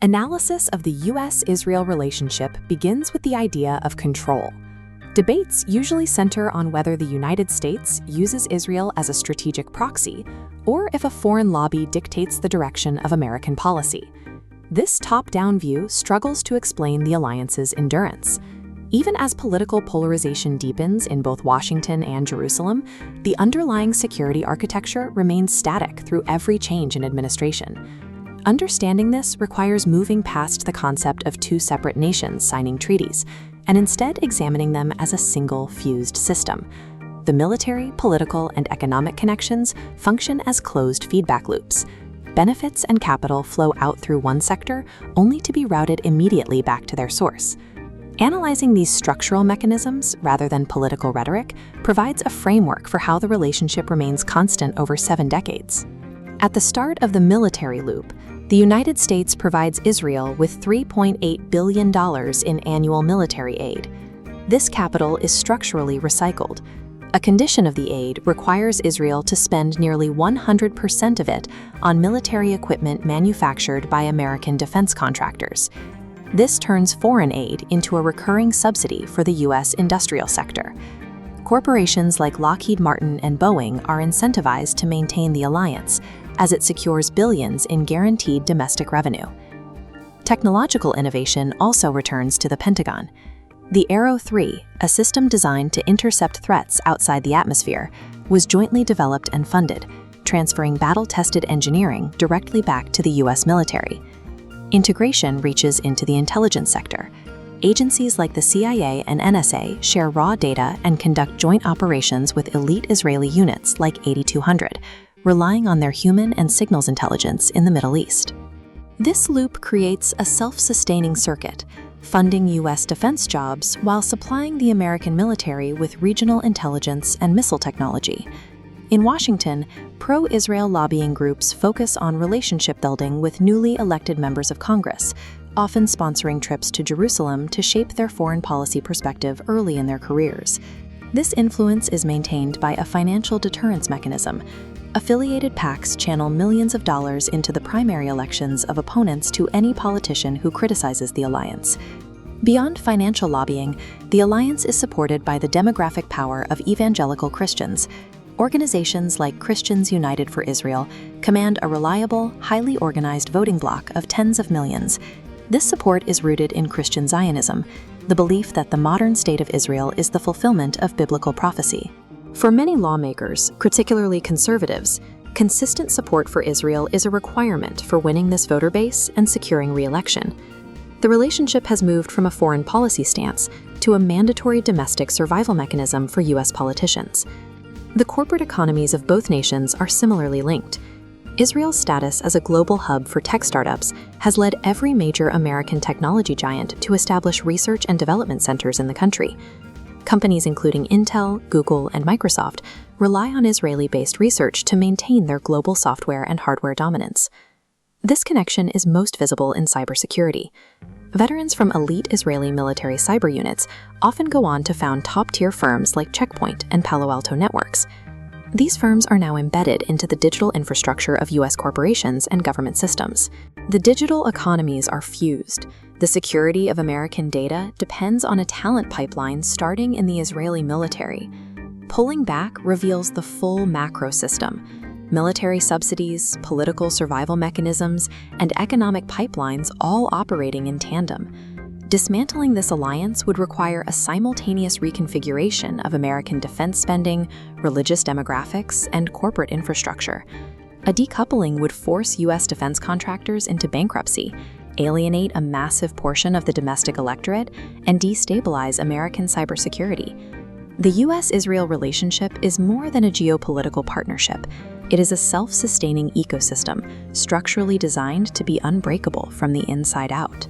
Analysis of the U.S.-Israel relationship begins with the idea of control. Debates usually center on whether the United States uses Israel as a strategic proxy or if a foreign lobby dictates the direction of American policy. This top-down view struggles to explain the alliance's endurance. Even as political polarization deepens in both Washington and Jerusalem, the underlying security architecture remains static through every change in administration. Understanding this requires moving past the concept of two separate nations signing treaties, and instead examining them as a single fused system. The military, political, and economic connections function as closed feedback loops. Benefits and capital flow out through one sector, only to be routed immediately back to their source. Analyzing these structural mechanisms, rather than political rhetoric, provides a framework for how the relationship remains constant over 7 decades. At the start of the military loop, the United States provides Israel with $3.8 billion in annual military aid. This capital is structurally recycled. A condition of the aid requires Israel to spend nearly 100% of it on military equipment manufactured by American defense contractors. This turns foreign aid into a recurring subsidy for the U.S. industrial sector. Corporations like Lockheed Martin and Boeing are incentivized to maintain the alliance, as it secures billions in guaranteed domestic revenue. Technological innovation also returns to the Pentagon. The Arrow 3, a system designed to intercept threats outside the atmosphere, was jointly developed and funded, transferring battle-tested engineering directly back to the U.S. military. Integration reaches into the intelligence sector. Agencies like the CIA and NSA share raw data and conduct joint operations with elite Israeli units like 8200, relying on their human and signals intelligence in the Middle East. This loop creates a self-sustaining circuit, funding U.S. defense jobs while supplying the American military with regional intelligence and missile technology. In Washington, pro-Israel lobbying groups focus on relationship building with newly elected members of Congress, often sponsoring trips to Jerusalem to shape their foreign policy perspective early in their careers. This influence is maintained by a financial deterrence mechanism. Affiliated PACs channel millions of dollars into the primary elections of opponents to any politician who criticizes the alliance. Beyond financial lobbying, the alliance is supported by the demographic power of evangelical Christians. Organizations like Christians United for Israel command a reliable, highly organized voting bloc of tens of millions. This support is rooted in Christian Zionism, the belief that the modern state of Israel is the fulfillment of biblical prophecy. For many lawmakers, particularly conservatives, consistent support for Israel is a requirement for winning this voter base and securing re-election. The relationship has moved from a foreign policy stance to a mandatory domestic survival mechanism for U.S. politicians. The corporate economies of both nations are similarly linked. Israel's status as a global hub for tech startups has led every major American technology giant to establish research and development centers in the country. Companies including Intel, Google, and Microsoft rely on Israeli-based research to maintain their global software and hardware dominance. This connection is most visible in cybersecurity. Veterans from elite Israeli military cyber units often go on to found top-tier firms like Check Point and Palo Alto Networks. These firms are now embedded into the digital infrastructure of U.S. corporations and government systems. The digital economies are fused. The security of American data depends on a talent pipeline starting in the Israeli military. Pulling back reveals the full macro system. Military subsidies, political survival mechanisms, and economic pipelines all operating in tandem. Dismantling this alliance would require a simultaneous reconfiguration of American defense spending, religious demographics, and corporate infrastructure. A decoupling would force U.S. defense contractors into bankruptcy, alienate a massive portion of the domestic electorate, and destabilize American cybersecurity. The U.S.-Israel relationship is more than a geopolitical partnership. It is a self-sustaining ecosystem, structurally designed to be unbreakable from the inside out.